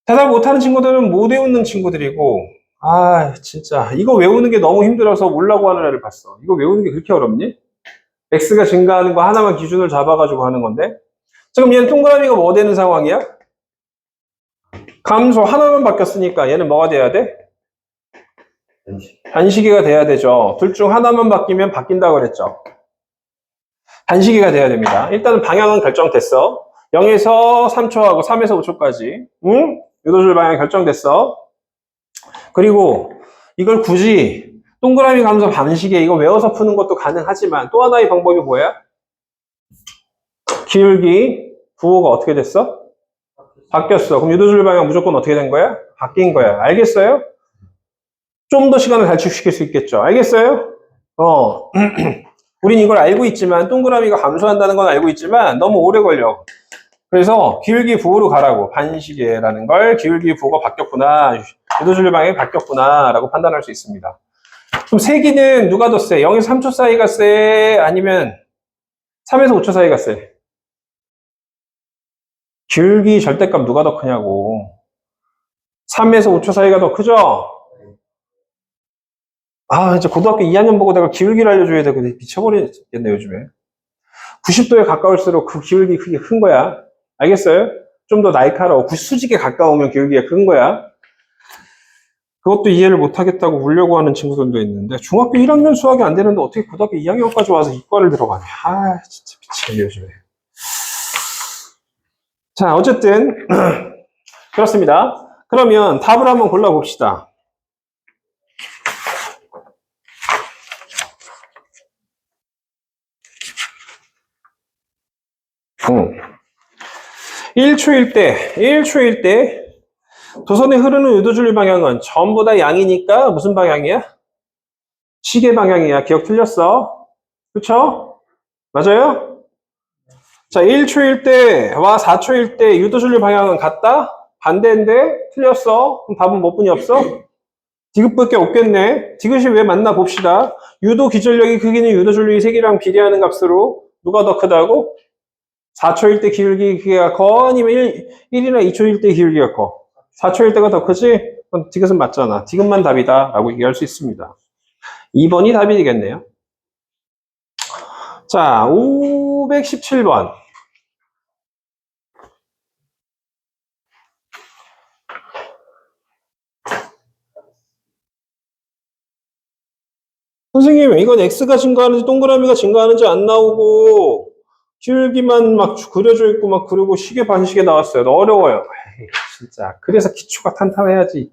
대답 못하는 친구들은 못 외우는 친구들이고 아 진짜 이거 외우는 게 너무 힘들어서 몰라고 하는 애를 봤어. 이거 외우는 게 그렇게 어렵니? X가 증가하는 거 하나만 기준을 잡아가지고 하는 건데 지금 얘는 동그라미가 뭐 되는 상황이야? 감소 하나만 바뀌었으니까 얘는 뭐가 돼야 돼? 반시계가 돼야 되죠. 둘 중 하나만 바뀌면 바뀐다고 그랬죠. 반시계가 돼야 됩니다. 일단은 방향은 결정됐어. 0에서 3초하고 3에서 5초까지. 응? 요도줄 방향 결정됐어. 그리고 이걸 굳이 동그라미 감소 반시계 이거 외워서 푸는 것도 가능하지만 또 하나의 방법이 뭐야? 기울기 부호가 어떻게 됐어? 바뀌었어. 그럼 유도줄 방향 무조건 어떻게 된 거야? 바뀐 거야. 알겠어요? 좀 더 시간을 단축시킬 수 있겠죠. 알겠어요? 우린 이걸 알고 있지만 동그라미가 감소한다는 건 알고 있지만 너무 오래 걸려. 그래서 기울기 부호로 가라고. 반시계라는 걸 기울기 부호가 바뀌었구나. 유도줄 방향이 바뀌었구나 라고 판단할 수 있습니다. 그럼 세기는 누가 더 세? 0에서 3초 사이가 세? 아니면 3에서 5초 사이가 세? 기울기 절대값 누가 더 크냐고. 3에서 5초 사이가 더 크죠? 이제 고등학교 2학년 보고 내가 기울기를 알려줘야 되고 미쳐버리겠네 요즘에. 90도에 가까울수록 그 기울기 크게 큰 거야. 알겠어요? 좀 더 날카로워. 수직에 가까우면 기울기가 큰 거야. 그것도 이해를 못하겠다고 울려고 하는 친구들도 있는데 중학교 1학년 수학이 안 되는데 어떻게 고등학교 2학년까지 와서 이과를 들어가냐. 진짜 미치겠네 요즘에. 자, 어쨌든 그렇습니다. 그러면 답을 한번 골라봅시다. 1초일 때 도선에 흐르는 유도줄 방향은 전부 다 양이니까 무슨 방향이야? 시계 방향이야. 기억 틀렸어? 그쵸? 맞아요? 자, 1초일 때와 4초일 때 유도줄 방향은 같다? 반대인데 틀렸어? 그럼 답은 몇 분이 없어? 디귿밖에 없겠네. 디귿이 왜 맞나 봅시다. 유도 기절력이 크기는 유도줄력이 세기랑 비례하는 값으로 누가 더 크다고? 4초일 때 기울기가 커? 아니면 1이나 2초일 때 기울기가 커? 4초일 때가 더 크지? 그럼 디귿은 맞잖아. 디귿만 답이다. 라고 얘기할 수 있습니다. 2번이 답이 되겠네요. 자, 517번. 선생님, 이건 X가 증가하는지 동그라미가 증가하는지 안 나오고 기울기만 막 그려져 있고 막 그리고 시계 반시계 나왔어요. 너 어려워요. 에이, 진짜. 그래서 기초가 탄탄해야지.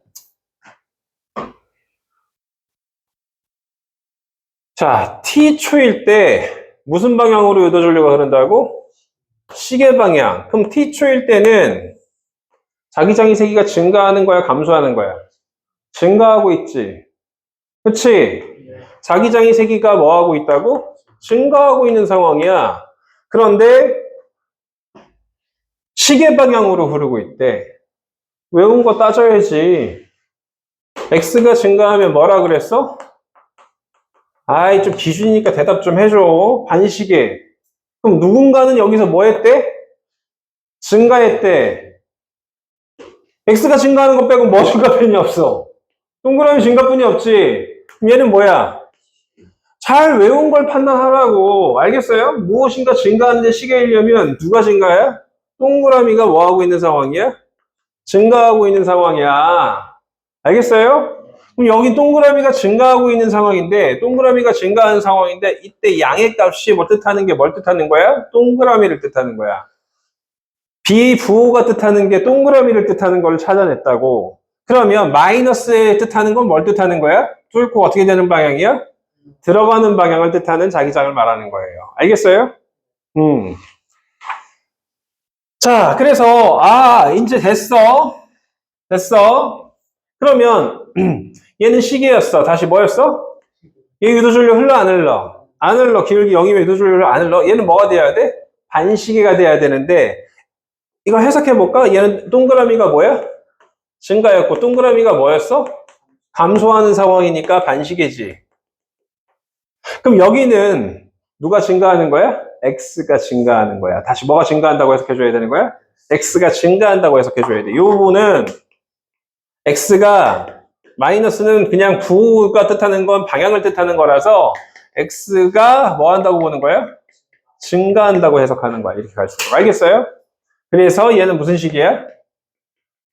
자, T초일 때 무슨 방향으로 유도줄력가 흐른다고? 시계 방향. 그럼 T초일 때는 자기장의 세기가 증가하는 거야, 감소하는 거야? 증가하고 있지. 그치? 자기장의 세기가 뭐 하고 있다고? 증가하고 있는 상황이야. 그런데 시계 방향으로 흐르고 있대. 외운 거 따져야지. X가 증가하면 뭐라 그랬어? 좀 기준이니까 대답 좀 해줘. 반시계. 그럼 누군가는 여기서 뭐 했대? 증가했대. X가 증가하는 거 빼고 뭐 증가뿐이 없어? 동그라미 증가뿐이 없지. 그럼 얘는 뭐야? 잘 외운 걸 판단하라고. 알겠어요? 무엇인가 증가하는데 시계이려면 누가 증가해? 동그라미가 뭐 하고 있는 상황이야? 증가하고 있는 상황이야. 알겠어요? 그럼 여기 동그라미가 증가하고 있는 상황인데, 동그라미가 증가하는 상황인데, 이때 양의 값이 뭐 뜻하는 게 뭘 뜻하는 거야? 동그라미를 뜻하는 거야. 비부호가 뜻하는 게 동그라미를 뜻하는 걸 찾아냈다고. 그러면 마이너스의 뜻하는 건 뭘 뜻하는 거야? 뚫고 어떻게 되는 방향이야? 들어가는 방향을 뜻하는 자기장을 말하는 거예요. 알겠어요? 자, 그래서 이제 됐어. 그러면 얘는 시계였어. 다시 뭐였어? 얘 유도줄력 흘러 안 흘러? 안 흘러. 기울기 0이면 유도줄력 안 흘러. 얘는 뭐가 돼야 돼? 반시계가 돼야 되는데 이거 해석해볼까? 얘는 동그라미가 뭐야? 증가였고 동그라미가 뭐였어? 감소하는 상황이니까 반시계지. 그럼 여기는 누가 증가하는 거야? X가 증가하는 거야. 다시 뭐가 증가한다고 해석해줘야 되는 거야? X가 증가한다고 해석해줘야 돼. 이 부분은 X가 마이너스는 그냥 부가 뜻하는 건 방향을 뜻하는 거라서 X가 뭐 한다고 보는 거야? 증가한다고 해석하는 거야. 이렇게 갈 수 있어. 알겠어요? 그래서 얘는 무슨 식이야?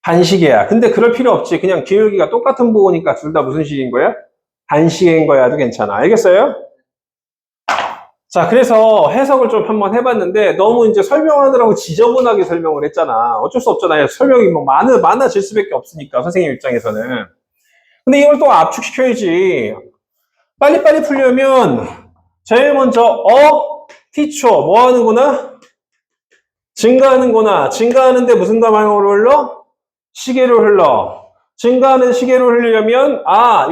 반시계야. 근데 그럴 필요 없지. 그냥 기울기가 똑같은 부호니까 둘 다 무슨 식인 거야? 반시계인 거야도 괜찮아. 알겠어요? 자, 그래서 해석을 좀 한번 해봤는데 너무 이제 설명하느라고 지저분하게 설명을 했잖아. 어쩔 수 없잖아요. 설명이 뭐 많아질 수밖에 없으니까 선생님 입장에서는. 근데 이걸 또 압축시켜야지. 빨리빨리 풀려면 제일 먼저 teacher 뭐 하는구나? 증가하는구나. 증가하는데 무슨 방향으로 흘러? 시계로 흘러. 증가하는 시계로 흐르려면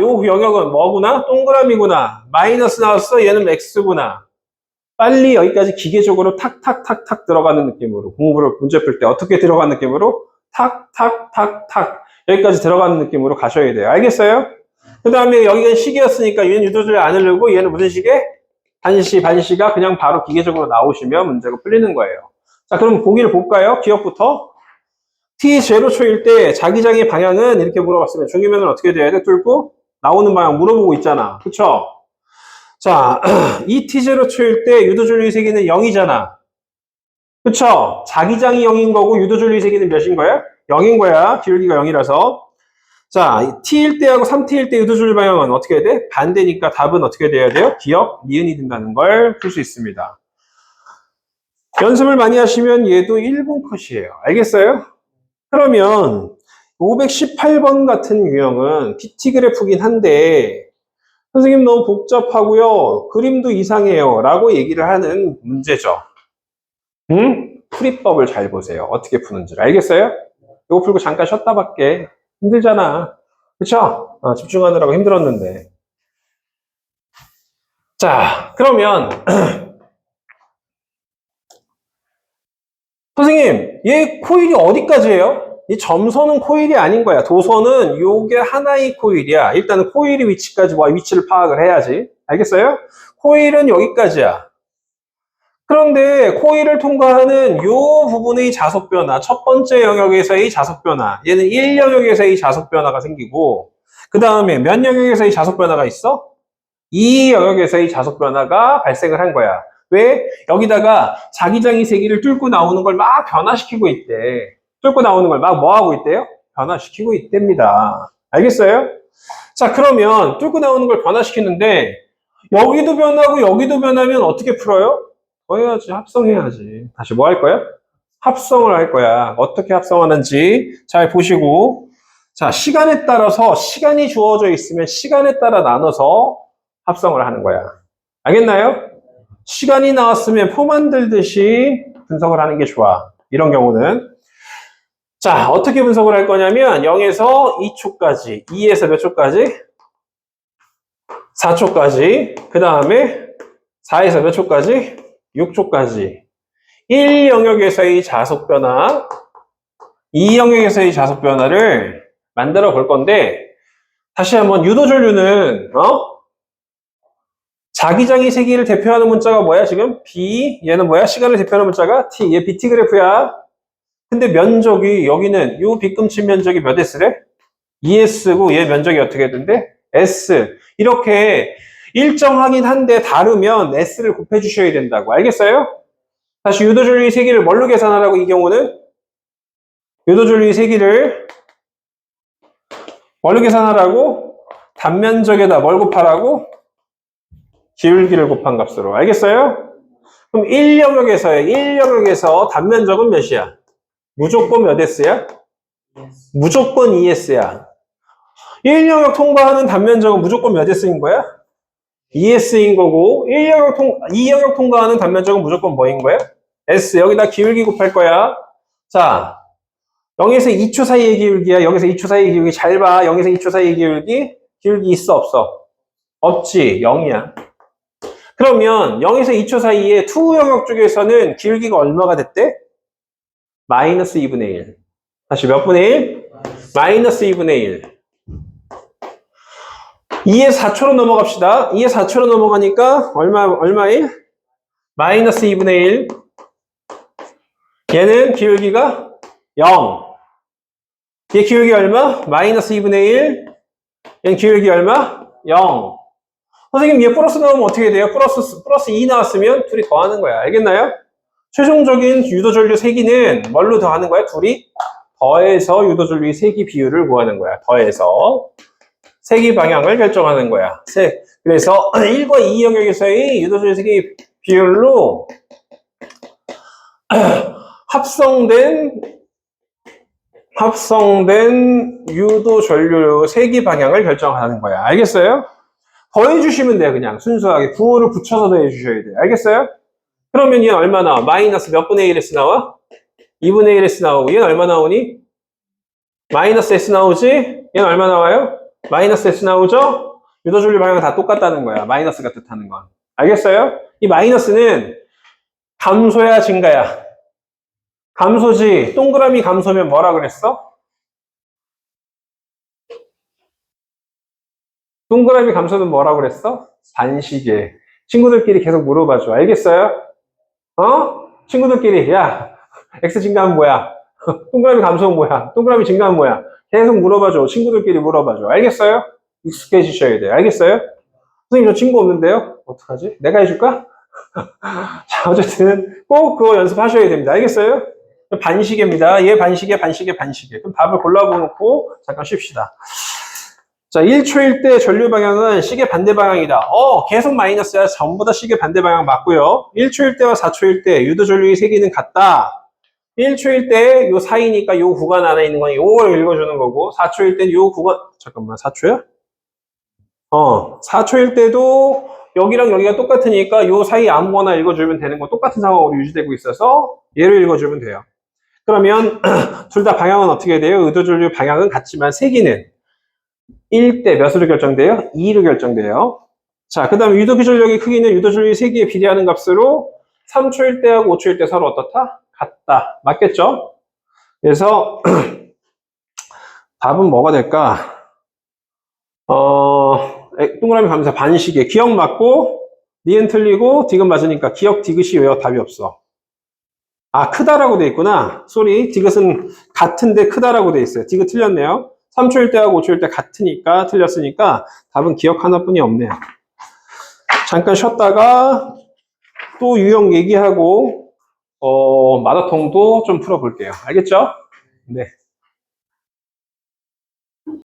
요 영역은 뭐구나? 동그라미구나. 마이너스 나왔어. 얘는 x구나. 빨리 여기까지 기계적으로 탁탁탁탁 들어가는 느낌으로 공부를 문제 풀 때 어떻게 들어가는 느낌으로 탁탁탁탁 여기까지 들어가는 느낌으로 가셔야 돼요. 알겠어요? 그 다음에 여기가 시계였으니까 얘는 유도줄 안 흐르고 얘는 무슨 시계? 반시가 그냥 바로 기계적으로 나오시면 문제가 풀리는 거예요. 자, 그럼 보기를 볼까요? 기억부터. t0초일 때 자기장의 방향은 이렇게 물어봤으면 중이면은 어떻게 돼야 돼? 뚫고 나오는 방향 물어보고 있잖아. 그쵸? 자, 이 t0초일 때 유도줄의 세기는 0이잖아. 그쵸? 자기장이 0인 거고 유도줄의 세기는 몇인 거야? 0인 거야. 기울기가 0이라서. 자, t일 때하고 3t일 때 유도줄 방향은 어떻게 해야 돼? 반대니까 답은 어떻게 돼야 돼요? 기억, 니은이 된다는 걸 풀 수 있습니다. 연습을 많이 하시면 얘도 1분 컷이에요. 알겠어요? 그러면 518번 같은 유형은 PT 그래프긴 한데 선생님 너무 복잡하고요. 그림도 이상해요. 라고 얘기를 하는 문제죠. 풀이법을 잘 보세요. 어떻게 푸는지를. 알겠어요? 이거 풀고 잠깐 쉬었다 밖에. 힘들잖아. 그쵸? 집중하느라고 힘들었는데. 자, 그러면 선생님, 얘 코일이 어디까지예요? 이 점선은 코일이 아닌 거야. 도선은 요게 하나의 코일이야. 일단은 코일의 위치까지 위치를 파악을 해야지. 알겠어요? 코일은 여기까지야. 그런데 코일을 통과하는 요 부분의 자속 변화, 첫 번째 영역에서의 자속 변화, 얘는 1영역에서의 자속 변화가 생기고, 그 다음에 몇 영역에서의 자속 변화가 있어? 2영역에서의 자속 변화가 발생을 한 거야. 왜? 여기다가 자기장이 세기를 뚫고 나오는 걸 막 변화시키고 있대. 뚫고 나오는 걸 막 뭐 하고 있대요? 변화시키고 있답니다. 알겠어요? 자, 그러면 뚫고 나오는 걸 변화시키는데, 여기도 변하고 여기도 변하면 어떻게 풀어요? 해야지, 합성해야지. 다시 뭐 할 거야? 합성을 할 거야. 어떻게 합성하는지 잘 보시고. 자, 시간에 따라서, 시간이 주어져 있으면 시간에 따라 나눠서 합성을 하는 거야. 알겠나요? 시간이 나왔으면 표 만들듯이 분석을 하는 게 좋아. 이런 경우는. 자, 어떻게 분석을 할 거냐면 0에서 2초까지, 2에서 몇 초까지? 4초까지. 그 다음에 4에서 몇 초까지? 6초까지. 1영역에서의 자속 변화, 2영역에서의 자속 변화를 만들어 볼 건데, 다시 한번 유도전류는 자기장이 세기를 대표하는 문자가 뭐야 지금? B, 얘는 뭐야? 시간을 대표하는 문자가 T, 얘 BT 그래프야. 근데 면적이 여기는 요 빗금친 면적이 몇 S래? 2S고 얘 면적이 어떻게 된대? S. 이렇게 일정하긴 한데 다르면 S를 곱해 주셔야 된다고. 알겠어요? 다시 유도줄의 세기를 뭘로 계산하라고 이 경우는? 유도줄의 세기를 뭘로 계산하라고? 단면적에다 뭘 곱하라고? 기울기를 곱한 값으로. 알겠어요? 그럼 1영역에서 단면적은 몇이야? 무조건 몇 S야? 무조건 2S야. 1영역 통과하는 단면적은 무조건 몇 S인 거야? 2S인 거고, 2영역 통과하는 단면적은 무조건 뭐인 거야? S. 여기다 기울기 곱할 거야. 자, 0에서 2초 사이의 기울기야. 0에서 2초 사이의 기울기 잘 봐. 0에서 2초 사이의 기울기 있어, 없어? 없지. 0이야. 그러면 0에서 2초 사이에 2영역 쪽에서는 기울기가 얼마가 됐대? 마이너스 2분의 1. 다시 몇 분의 1? 마이너스 2분의 1. 2에 4초로 넘어갑시다. 2에 4초로 넘어가니까 얼마일? 마이너스 2분의 1. 얘는 기울기가 0. 얘 기울기 얼마? 마이너스 2분의 1. 얘는 기울기 얼마? 0. 선생님, 얘 플러스 나오면 어떻게 돼요? 플러스 2 나왔으면 둘이 더하는 거야. 알겠나요? 최종적인 유도전류 세기는 뭘로 더하는 거야? 둘이 더해서 유도전류의 세기 비율을 구하는 거야. 더해서 세기 방향을 결정하는 거야. 그래서 1과 2 영역에서의 유도전류 세기 비율로 합성된 유도전류 세기 방향을 결정하는 거야. 알겠어요? 더해주시면 돼요. 그냥 순수하게 9를 붙여서 더해주셔야 돼요. 알겠어요? 그러면 얘는 얼마 나와? 마이너스 몇 분의 1s 나와? 2분의 1s 나오고 얘는 얼마 나오니? 마이너스 s 나오지? 얘는 얼마 나와요? 마이너스 s 나오죠? 유도준리 방향은 다 똑같다는 거야. 마이너스가 뜻하는 건. 알겠어요? 이 마이너스는 감소야 증가야? 감소지. 동그라미 감소면 뭐라 그랬어? 동그라미 감소는 뭐라 그랬어? 반시계. 친구들끼리 계속 물어봐줘. 알겠어요? 친구들끼리 야 x 증가하면 뭐야? 동그라미 감소는 뭐야? 동그라미 증가하면 뭐야? 계속 물어봐줘. 친구들끼리 물어봐줘. 알겠어요? 익숙해지셔야 돼요. 알겠어요? 선생님 저 친구 없는데요? 어떡하지? 내가 해줄까? 자 어쨌든 꼭 그거 연습하셔야 됩니다. 알겠어요? 반시계입니다. 얘 반시계 반시계 반시계. 그럼 답을 골라보고 잠깐 쉽시다. 자 1초일 때 전류 방향은 시계 반대 방향이다. 계속 마이너스야. 전부 다 시계 반대 방향 맞고요. 1초일 때와 4초일 때 유도 전류의 세기는 같다. 1초일 때 요 사이니까 요 구간 안에 있는 건 요걸 읽어주는 거고 4초일 때는 요 구간 잠깐만 4초야? 4초일 때도 여기랑 여기가 똑같으니까 요 사이 아무거나 읽어주면 되는 거 똑같은 상황으로 유지되고 있어서 얘를 읽어주면 돼요. 그러면 둘 다 방향은 어떻게 돼요? 의도전류 방향은 같지만 세기는 1대 몇으로 결정돼요? 2로 결정돼요. 자, 그 다음에 유도기전력의 크기는 유도전류의 세기에 비례하는 값으로 3초일 때하고 5초일 때 서로 어떻다? 같다. 맞겠죠? 그래서 답은 뭐가 될까? 동그라미 가면서 반시계. 기억 맞고 니은 틀리고 디귿 맞으니까 기억 디귿이 왜요? 답이 없어. 아 크다라고 돼 있구나. 쏘리. 디귿은 같은데 크다라고 돼 있어요. 디귿 틀렸네요. 3초일 때하고 5초일 때 같으니까 틀렸으니까 답은 기억 하나뿐이 없네요. 잠깐 쉬었다가 또 유형 얘기하고 마라통도 좀 풀어볼게요. 알겠죠? 네.